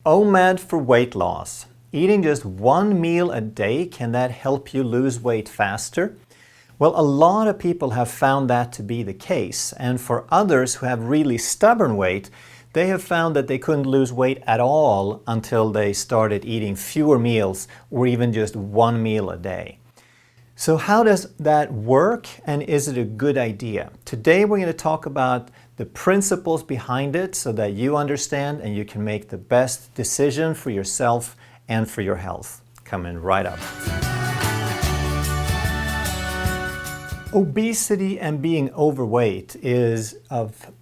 OMAD for weight loss. Eating just one meal a day, can that help you lose weight faster? Well, a lot of people have found that to be the case, and for others who have really stubborn weight, they have found that they couldn't lose weight at all until they started eating fewer meals or even just one meal a day. So how does that work, and is it a good idea? Today we're going to talk about the principles behind it so that you understand and you can make the best decision for yourself and for your health. Coming right up. Obesity and being overweight is of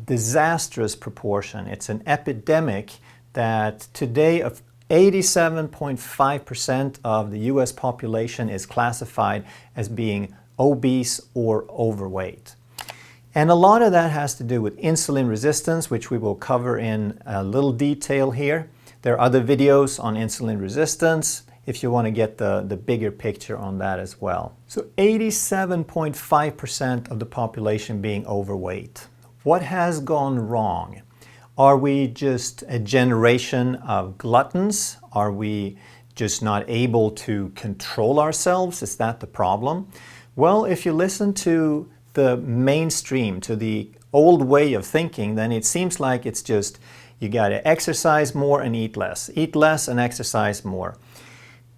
disastrous proportion. It's an epidemic that today 87.5% of the US population is classified as being obese or overweight. And a lot of that has to do with insulin resistance, which we will cover in a little detail here. There are other videos on insulin resistance if you want to get the bigger picture on that as well. So 87.5% of the population being overweight. What has gone wrong? Are we just a generation of gluttons? Are we just not able to control ourselves? Is that the problem? Well, if you listen to the mainstream, to the old way of thinking, then it seems like it's just you got to exercise more and eat less and exercise more.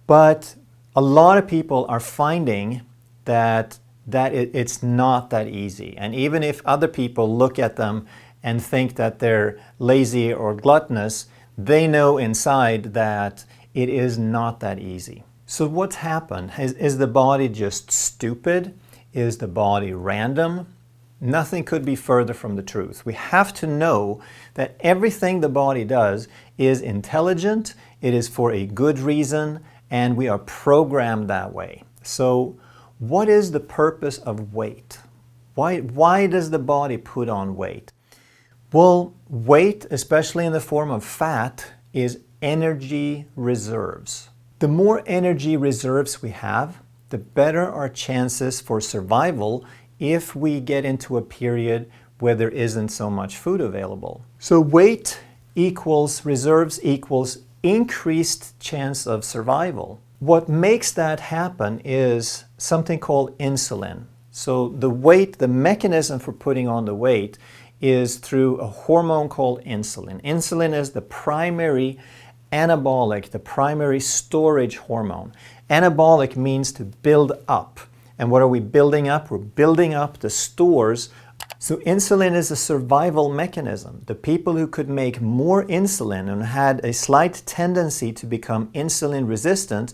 But a lot of people are finding that it's not that easy. And even if other people look at them and think that they're lazy or gluttonous, they know inside that it is not that easy. So what's happened? Is the body just stupid? Is the body random? Nothing could be further from the truth. We have to know that everything the body does is intelligent, it is for a good reason, and we are programmed that way. So what is the purpose of weight? Why does the body put on weight? Well, weight, especially in the form of fat, is energy reserves. The more energy reserves we have, the better our chances for survival if we get into a period where there isn't so much food available. So weight equals reserves equals increased chance of survival. What makes that happen is something called insulin. So the mechanism for putting on the weight is through a hormone called insulin. Insulin is the primary anabolic, the primary storage hormone. Anabolic means to build up. And what are we building up? We're building up the stores. So insulin is a survival mechanism. The people who could make more insulin and had a slight tendency to become insulin resistant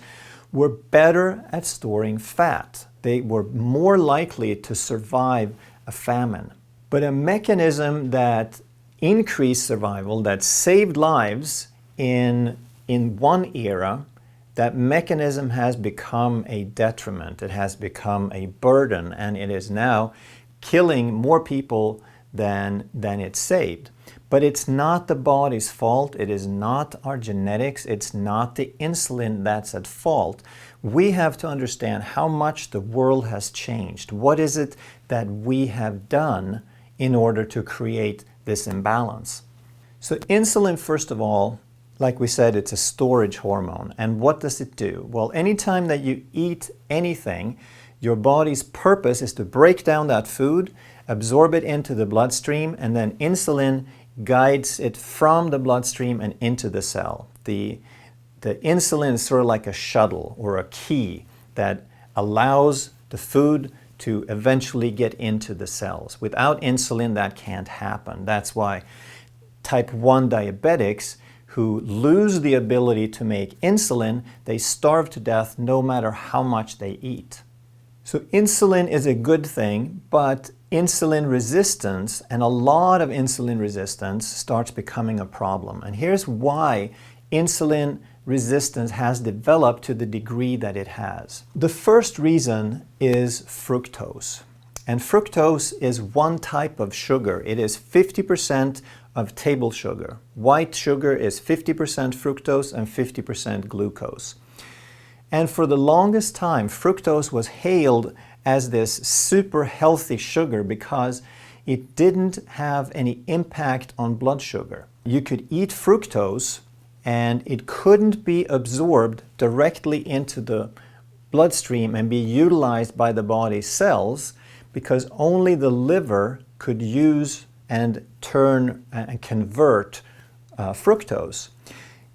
were better at storing fat. They were more likely to survive a famine. But a mechanism that increased survival, that saved lives in one era, that mechanism has become a detriment. It has become a burden, and it is now killing more people than it saved. But it's not the body's fault. It is not our genetics. It's not the insulin that's at fault. We have to understand how much the world has changed. What is it that we have done in order to create this imbalance? So insulin, first of all, like we said, it's a storage hormone. And what does it do? Well, anytime that you eat anything, your body's purpose is to break down that food, absorb it into the bloodstream, and then insulin guides it from the bloodstream and into the cell. The insulin is sort of like a shuttle or a key that allows the food to eventually get into the cells. Without insulin, that can't happen. That's why type 1 diabetics who lose the ability to make insulin, they starve to death no matter how much they eat. So insulin is a good thing, but insulin resistance, and a lot of insulin resistance, starts becoming a problem. And here's why insulin resistance has developed to the degree that it has. The first reason is fructose. And fructose is one type of sugar. It is 50% of table sugar. White sugar is 50% fructose and 50% glucose. And for the longest time, fructose was hailed as this super healthy sugar because it didn't have any impact on blood sugar. You could eat fructose and it couldn't be absorbed directly into the bloodstream and be utilized by the body's cells because only the liver could use and turn and convert fructose.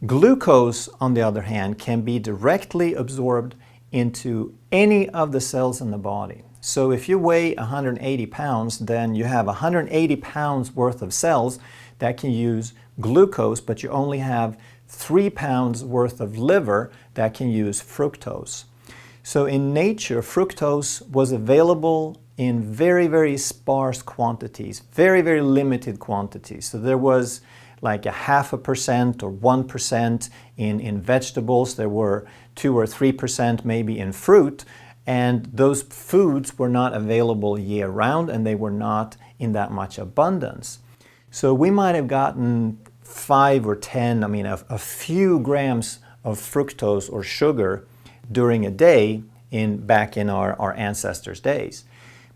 Glucose, on the other hand, can be directly absorbed into any of the cells in the body. So if you weigh 180 pounds, then you have 180 pounds worth of cells that can use glucose, but you only have 3 pounds worth of liver that can use fructose. So in nature, fructose was available in very, very sparse quantities, very, very limited quantities. So there was like 0.5% or 1% in vegetables. There were 2 or 3% maybe in fruit. And those foods were not available year-round, and they were not in that much abundance. So we might have gotten 5 or 10, a few grams of fructose or sugar during a day back in our ancestors' days.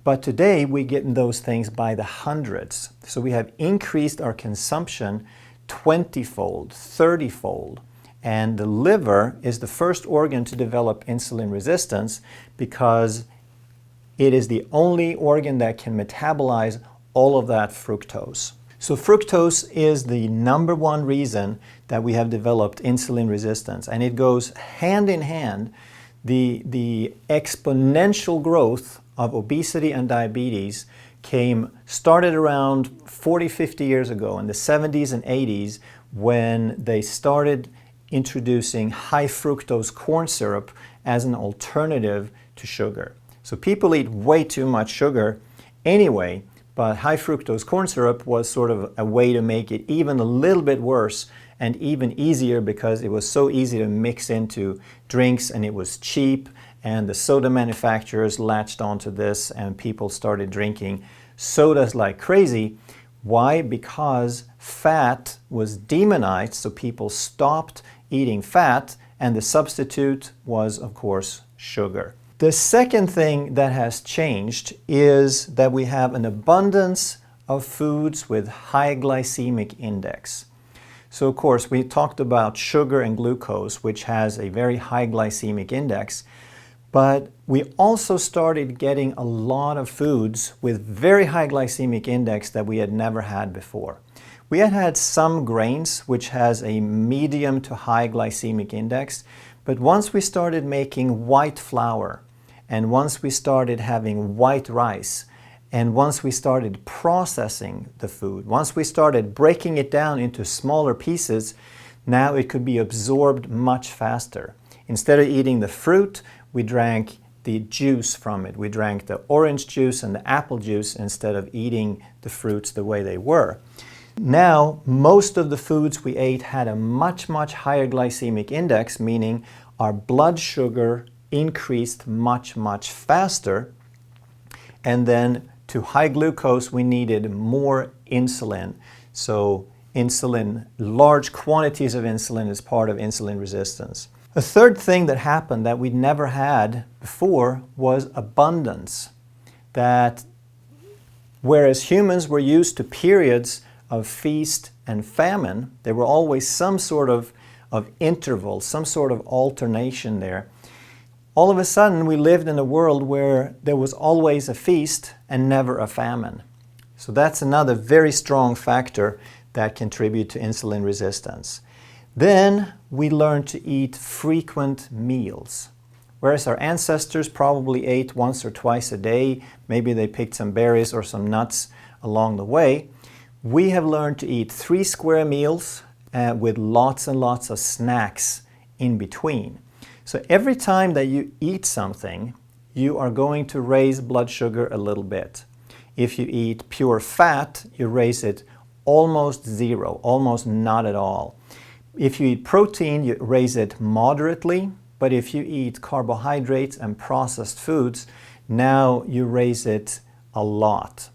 But today we get those things by the hundreds. So we have increased our consumption 20-fold, 30-fold. And the liver is the first organ to develop insulin resistance because it is the only organ that can metabolize all of that fructose. So fructose is the number one reason that we have developed insulin resistance. And it goes hand in hand. The exponential growth of obesity and diabetes started around 40, 50 years ago in the 70s and 80s when they started introducing high fructose corn syrup as an alternative to sugar. So people eat way too much sugar anyway, but high fructose corn syrup was sort of a way to make it even a little bit worse and even easier because it was so easy to mix into drinks and it was cheap, and the soda manufacturers latched onto this and people started drinking sodas like crazy. Why? Because fat was demonized, so people stopped eating fat, and the substitute was, of course, sugar. The second thing that has changed is that we have an abundance of foods with high glycemic index. So, of course, we talked about sugar and glucose, which has a very high glycemic index, but we also started getting a lot of foods with very high glycemic index that we had never had before. We had some grains which has a medium to high glycemic index, but once we started making white flour, and once we started having white rice, and once we started processing the food, once we started breaking it down into smaller pieces, now it could be absorbed much faster. Instead of eating the fruit, we drank the juice from it. We drank the orange juice and the apple juice instead of eating the fruits the way they were. Now, most of the foods we ate had a much, much higher glycemic index, meaning our blood sugar increased much, much faster. And then to high glucose, we needed more insulin. So insulin, large quantities of insulin is part of insulin resistance. A third thing that happened that we'd never had before was abundance. That whereas humans were used to periods of feast and famine, there were always some sort of interval, some sort of alternation there. All of a sudden, we lived in a world where there was always a feast and never a famine. So that's another very strong factor that contributes to insulin resistance. Then we learned to eat frequent meals. Whereas our ancestors probably ate once or twice a day, maybe they picked some berries or some nuts along the way, we have learned to eat 3 square meals with lots and lots of snacks in between. So every time that you eat something, you are going to raise blood sugar a little bit. If you eat pure fat, you raise it almost zero, almost not at all. If you eat protein, you raise it moderately, but if you eat carbohydrates and processed foods, now you raise it a lot.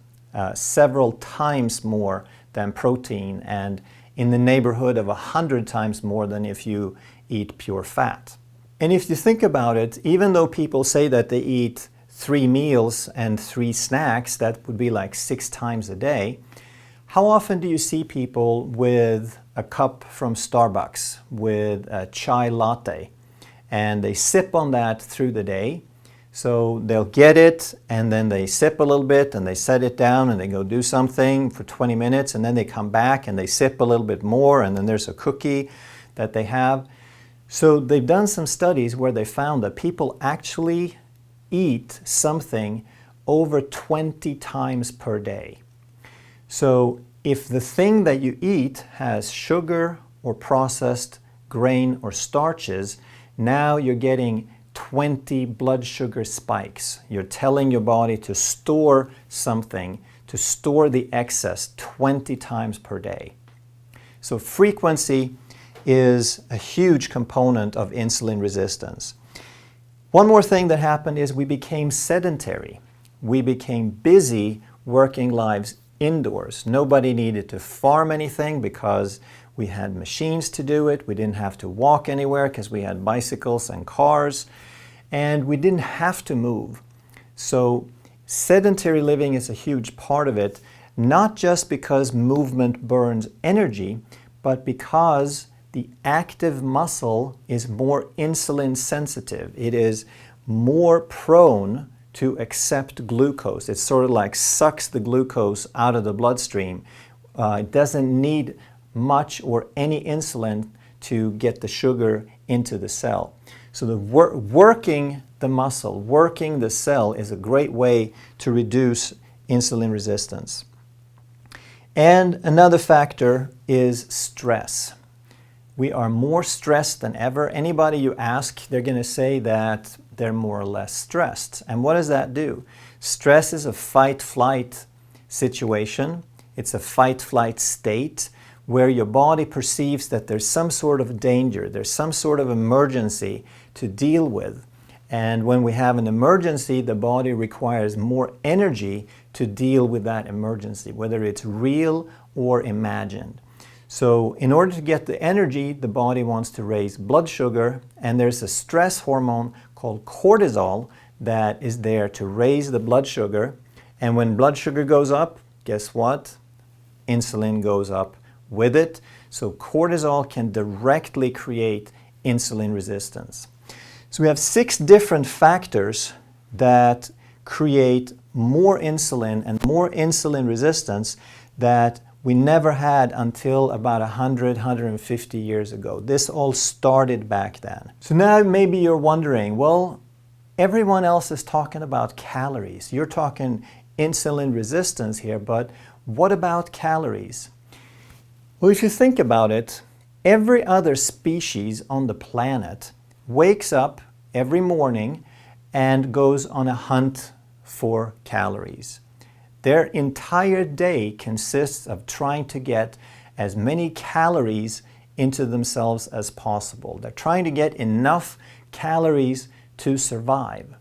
Several times more than protein, and in the neighborhood of 100 times more than if you eat pure fat. And if you think about it, even though people say that they eat 3 meals and 3 snacks, that would be like 6 times a day, how often do you see people with a cup from Starbucks with a chai latte, and they sip on that through the day. So they'll get it, and then they sip a little bit, and they set it down, and they go do something for 20 minutes, and then they come back, and they sip a little bit more, and then there's a cookie that they have. So they've done some studies where they found that people actually eat something over 20 times per day. So if the thing that you eat has sugar or processed grain or starches, now you're getting 20 blood sugar spikes. You're telling your body to store something, to store the excess 20 times per day. So frequency is a huge component of insulin resistance. One more thing that happened is we became sedentary. We became busy working lives indoors. Nobody needed to farm anything because we had machines to do it. We didn't have to walk anywhere because we had bicycles and cars, and we didn't have to move. So sedentary living is a huge part of it, not just because movement burns energy, but because the active muscle is more insulin sensitive. It is more prone to accept glucose. It sort of like sucks the glucose out of the bloodstream. It doesn't need much or any insulin to get the sugar into the cell. So the working the muscle, working the cell is a great way to reduce insulin resistance. And another factor is stress. We are more stressed than ever. Anybody you ask, they're going to say that they're more or less stressed. And what does that do? Stress is a fight-flight situation. It's a fight-flight state where your body perceives that there's some sort of danger, there's some sort of emergency to deal with. And when we have an emergency, the body requires more energy to deal with that emergency, whether it's real or imagined. So in order to get the energy, the body wants to raise blood sugar, and there's a stress hormone called cortisol that is there to raise the blood sugar. And when blood sugar goes up, guess what? Insulin goes up with it. So cortisol can directly create insulin resistance. So we have 6 different factors that create more insulin and more insulin resistance that we never had until about 100, 150 years ago. This all started back then. So now maybe you're wondering, well, everyone else is talking about calories. You're talking insulin resistance here, but what about calories? Well, if you think about it, every other species on the planet wakes up every morning and goes on a hunt for calories. Their entire day consists of trying to get as many calories into themselves as possible. They're trying to get enough calories to survive.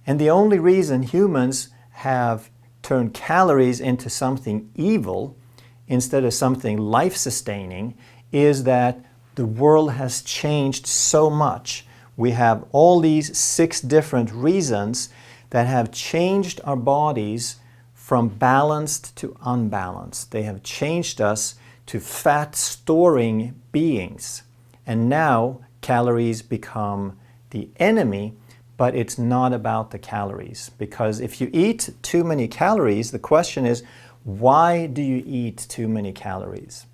And the only reason humans have turned calories into something evil instead of something life-sustaining is that the world has changed so much. We have all these 6 different reasons that have changed our bodies from balanced to unbalanced. They have changed us to fat-storing beings. And now calories become the enemy, but it's not about the calories. Because if you eat too many calories, the question is, why do you eat too many calories?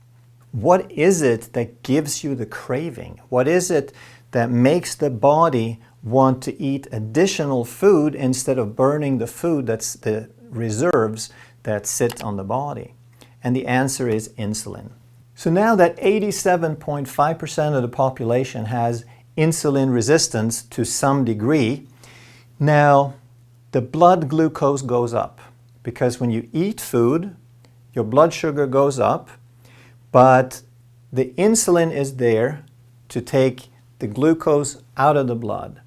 What is it that gives you the craving? What is it that makes the body want to eat additional food instead of burning the food that's the reserves that sit on the body? And the answer is insulin. So now that 87.5% of the population has insulin resistance to some degree, now the blood glucose goes up. Because when you eat food, your blood sugar goes up, but the insulin is there to take the glucose out of the blood.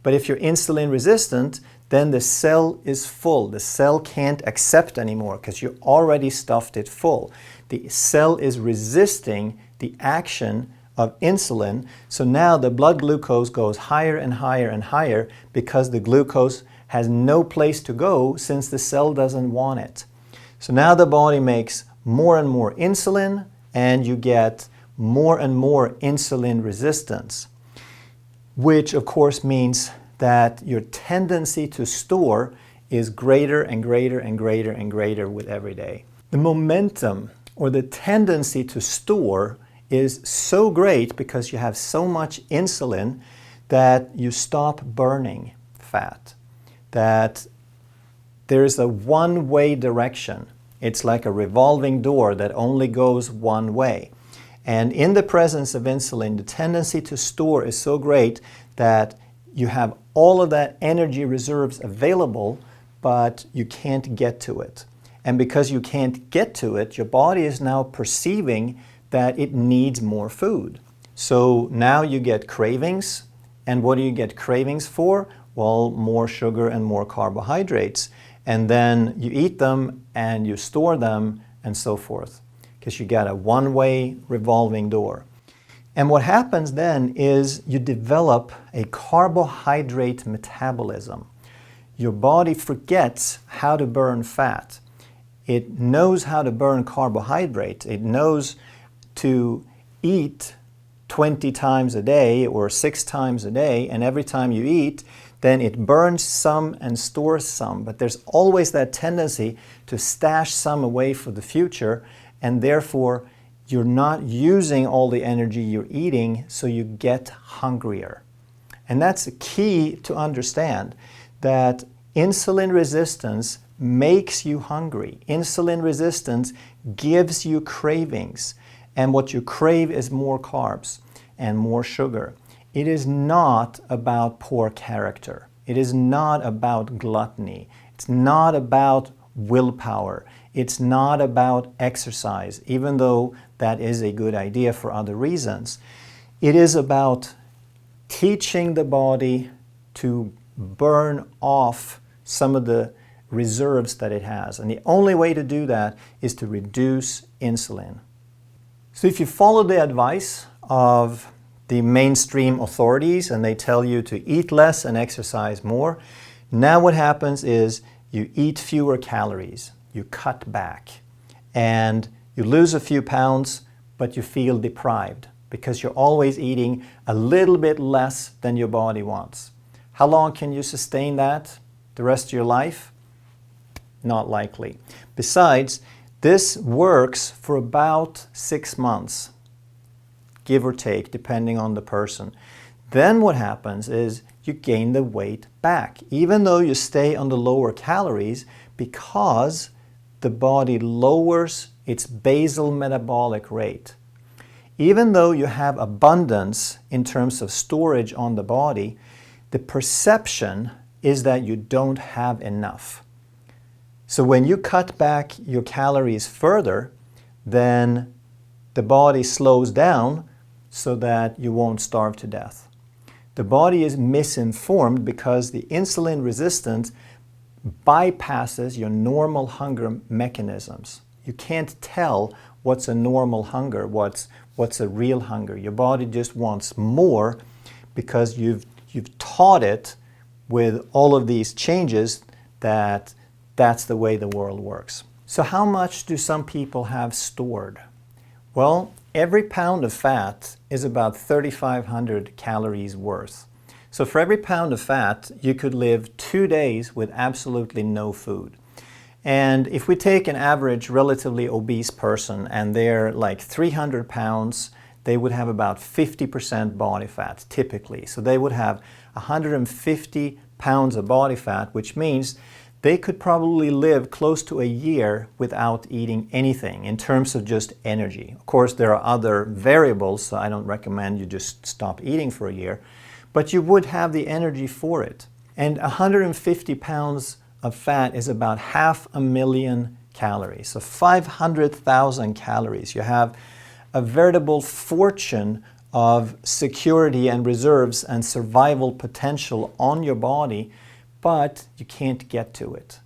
But if you're insulin resistant, then the cell is full. The cell can't accept anymore because you already stuffed it full. The cell is resisting the action of insulin, so now the blood glucose goes higher and higher and higher because the glucose has no place to go since the cell doesn't want it. So now the body makes more and more insulin, and you get more and more insulin resistance, which of course means that your tendency to store is greater and greater and greater and greater with every day. The momentum or the tendency to store is so great because you have so much insulin that you stop burning fat, that there's a one-way direction. It's like a revolving door that only goes one way. And in the presence of insulin, the tendency to store is so great that you have all of that energy reserves available, but you can't get to it. And because you can't get to it, your body is now perceiving that it needs more food. So now you get cravings. And what do you get cravings for? Well, more sugar and more carbohydrates. And then you eat them and you store them and so forth, because you got a one-way revolving door. And what happens then is you develop a carbohydrate metabolism. Your body forgets how to burn fat. It knows how to burn carbohydrates. It knows to eat 20 times a day or 6 times a day, and every time you eat, then it burns some and stores some. But there's always that tendency to stash some away for the future, and therefore you're not using all the energy you're eating, so you get hungrier. And that's key to understand, that insulin resistance makes you hungry. Insulin resistance gives you cravings, and what you crave is more carbs and more sugar. It is not about poor character. It is not about gluttony. It's not about willpower. It's not about exercise, even though that is a good idea for other reasons. It is about teaching the body to burn off some of the reserves that it has. And the only way to do that is to reduce insulin. So if you follow the advice of the mainstream authorities and they tell you to eat less and exercise more, now what happens is you eat fewer calories, you cut back, and you lose a few pounds, but you feel deprived because you're always eating a little bit less than your body wants. How long can you sustain that? The rest of your life? Not likely. Besides, this works for about 6 months, give or take, depending on the person. Then what happens is you gain the weight back, even though you stay on the lower calories, because the body lowers its basal metabolic rate. Even though you have abundance in terms of storage on the body, the perception is that you don't have enough. So when you cut back your calories further, then the body slows down so that you won't starve to death. The body is misinformed because the insulin resistance bypasses your normal hunger mechanisms. You can't tell what's a normal hunger, what's a real hunger. Your body just wants more because you've taught it with all of these changes that that's the way the world works. So how much do some people have stored? Well, every pound of fat is about 3,500 calories worth. So for every pound of fat, you could live 2 days with absolutely no food. And if we take an average relatively obese person and they're like 300 pounds, they would have about 50% body fat typically. So they would have 150 pounds of body fat, which means they could probably live close to a year without eating anything in terms of just energy. Of course, there are other variables, so I don't recommend you just stop eating for a year, but you would have the energy for it. And 150 pounds of fat is about 500,000 calories, so 500,000 calories. You have a veritable fortune of security and reserves and survival potential on your body, but you can't get to it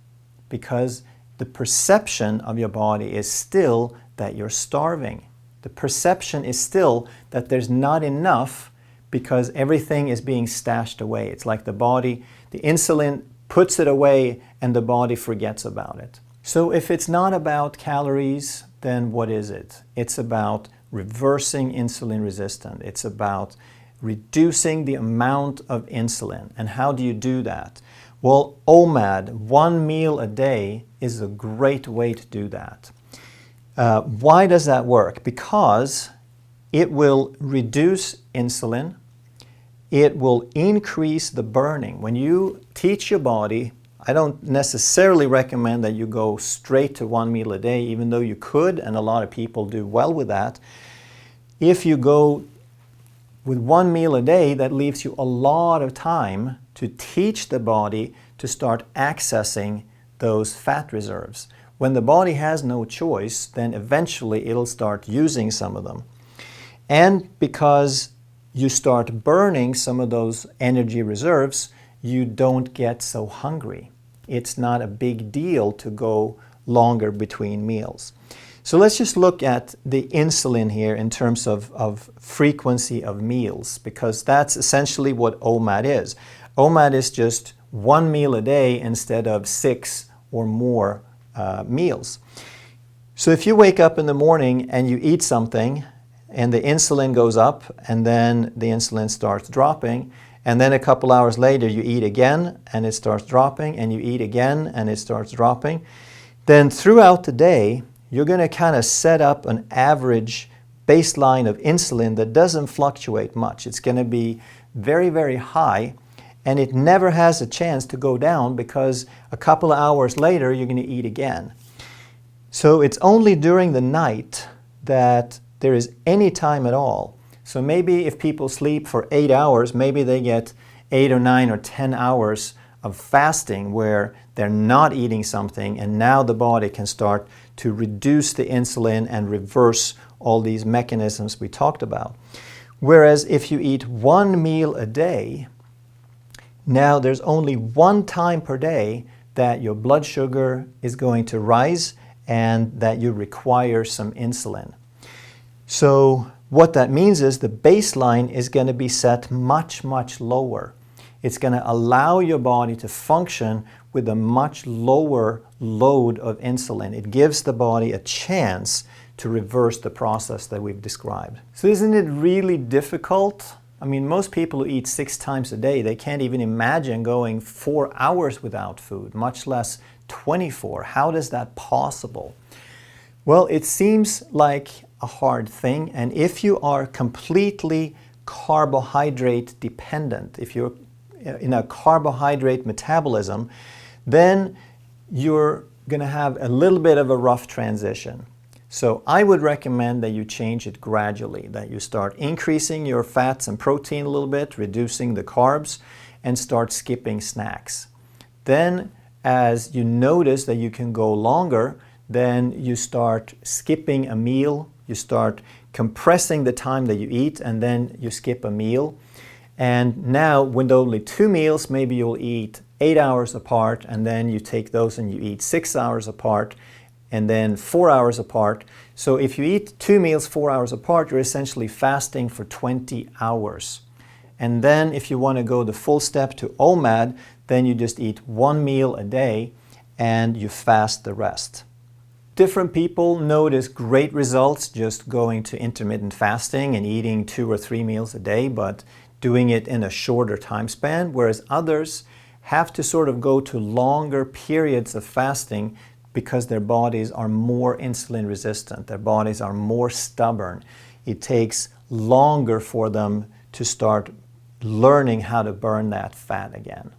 because the perception of your body is still that you're starving. The perception is still that there's not enough because everything is being stashed away. It's like the body, the insulin puts it away and the body forgets about it. So if it's not about calories, then what is it? It's about reversing insulin resistance. It's about reducing the amount of insulin. And how do you do that? Well, OMAD, 1 meal a day, is a great way to do that. Why does that work? Because it will reduce insulin. It will increase the burning. When you teach your body, I don't necessarily recommend that you go straight to 1 meal a day, even though you could, and a lot of people do well with that. If you go with 1 meal a day, that leaves you a lot of time to teach the body to start accessing those fat reserves. When the body has no choice, then eventually it'll start using some of them. And because you start burning some of those energy reserves, you don't get so hungry. It's not a big deal to go longer between meals. So let's just look at the insulin here in terms of frequency of meals, because that's essentially what OMAD is. OMAD is just 1 meal a day instead of 6 or more meals. So if you wake up in the morning and you eat something and the insulin goes up and then the insulin starts dropping, and then a couple hours later you eat again and it starts dropping, and you eat again and it starts dropping, then throughout the day you're going to kind of set up an average baseline of insulin that doesn't fluctuate much. It's going to be very, very high, and it never has a chance to go down because a couple of hours later you're going to eat again. So it's only during the night that there is any time at all. So maybe if people sleep for 8 hours, maybe they get 8 or 9 or 10 hours of fasting where they're not eating something, and now the body can start to reduce the insulin and reverse all these mechanisms we talked about. Whereas if you eat 1 meal a day, now there's only one time per day that your blood sugar is going to rise and that you require some insulin. So what that means is the baseline is going to be set much, much lower. It's going to allow your body to function with a much lower load of insulin. It gives the body a chance to reverse the process that we've described. So isn't it really difficult? I mean, most people who eat 6 times a day, they can't even imagine going 4 hours without food, much less 24. How is that possible? Well, it seems like a hard thing, and if you are completely carbohydrate dependent, if you're in a carbohydrate metabolism, then you're going to have a little bit of a rough transition. So I would recommend that you change it gradually, that you start increasing your fats and protein a little bit, reducing the carbs, and start skipping snacks. Then as you notice that you can go longer, then you start skipping a meal, you start compressing the time that you eat, and then you skip a meal. And now, with only 2 meals, maybe you'll eat 8 hours apart, and then you take those and you eat 6 hours apart, and then 4 hours apart. So if you eat 2 meals 4 hours apart, you're essentially fasting for 20 hours. And then if you want to go the full step to OMAD, then you just eat 1 meal a day and you fast the rest. Different people notice great results just going to intermittent fasting and eating 2 or 3 meals a day, but doing it in a shorter time span, whereas others have to sort of go to longer periods of fasting because their bodies are more insulin resistant, their bodies are more stubborn. It takes longer for them to start learning how to burn that fat again.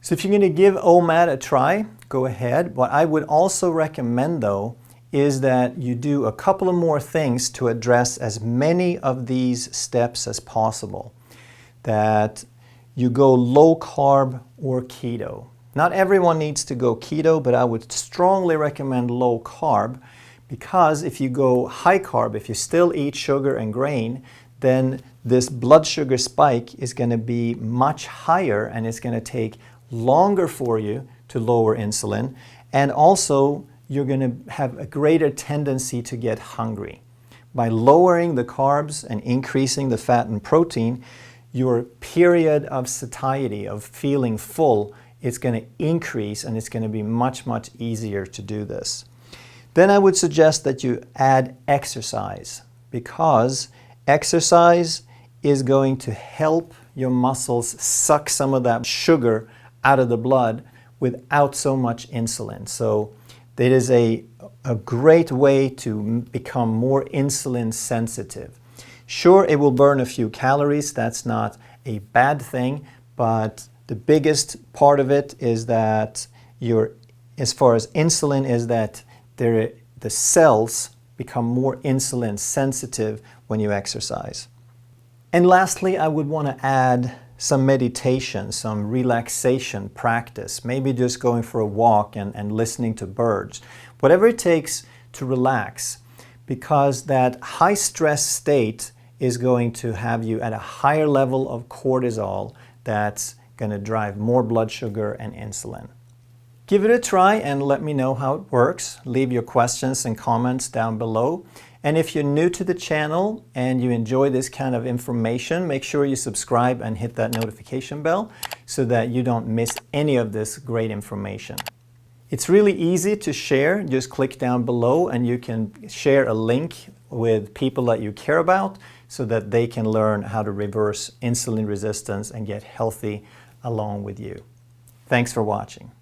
So if you're going to give OMAD a try, go ahead. What I would also recommend though is that you do a couple of more things to address as many of these steps as possible. That you go low carb or keto. Not everyone needs to go keto, but I would strongly recommend low carb, because if you go high carb, if you still eat sugar and grain, then this blood sugar spike is going to be much higher, and it's going to take longer for you to lower insulin, and also you're going to have a greater tendency to get hungry. By lowering the carbs and increasing the fat and protein, your period of satiety, of feeling full, it's going to increase, and it's going to be much, much easier to do this. Then I would suggest that you add exercise, because exercise is going to help your muscles suck some of that sugar out of the blood without so much insulin. So it is a great way to become more insulin sensitive. Sure, it will burn a few calories. That's not a bad thing, but the biggest part of it is that as far as insulin, is that the cells become more insulin sensitive when you exercise. And lastly, I would want to add some meditation, some relaxation practice, maybe just going for a walk and listening to birds, whatever it takes to relax, because that high stress state is going to have you at a higher level of cortisol that's going to drive more blood sugar and insulin. Give it a try and let me know how it works. Leave your questions and comments down below. And if you're new to the channel and you enjoy this kind of information, make sure you subscribe and hit that notification bell so that you don't miss any of this great information. It's really easy to share. Just click down below and you can share a link with people that you care about so that they can learn how to reverse insulin resistance and get healthy along with you. Thanks for watching.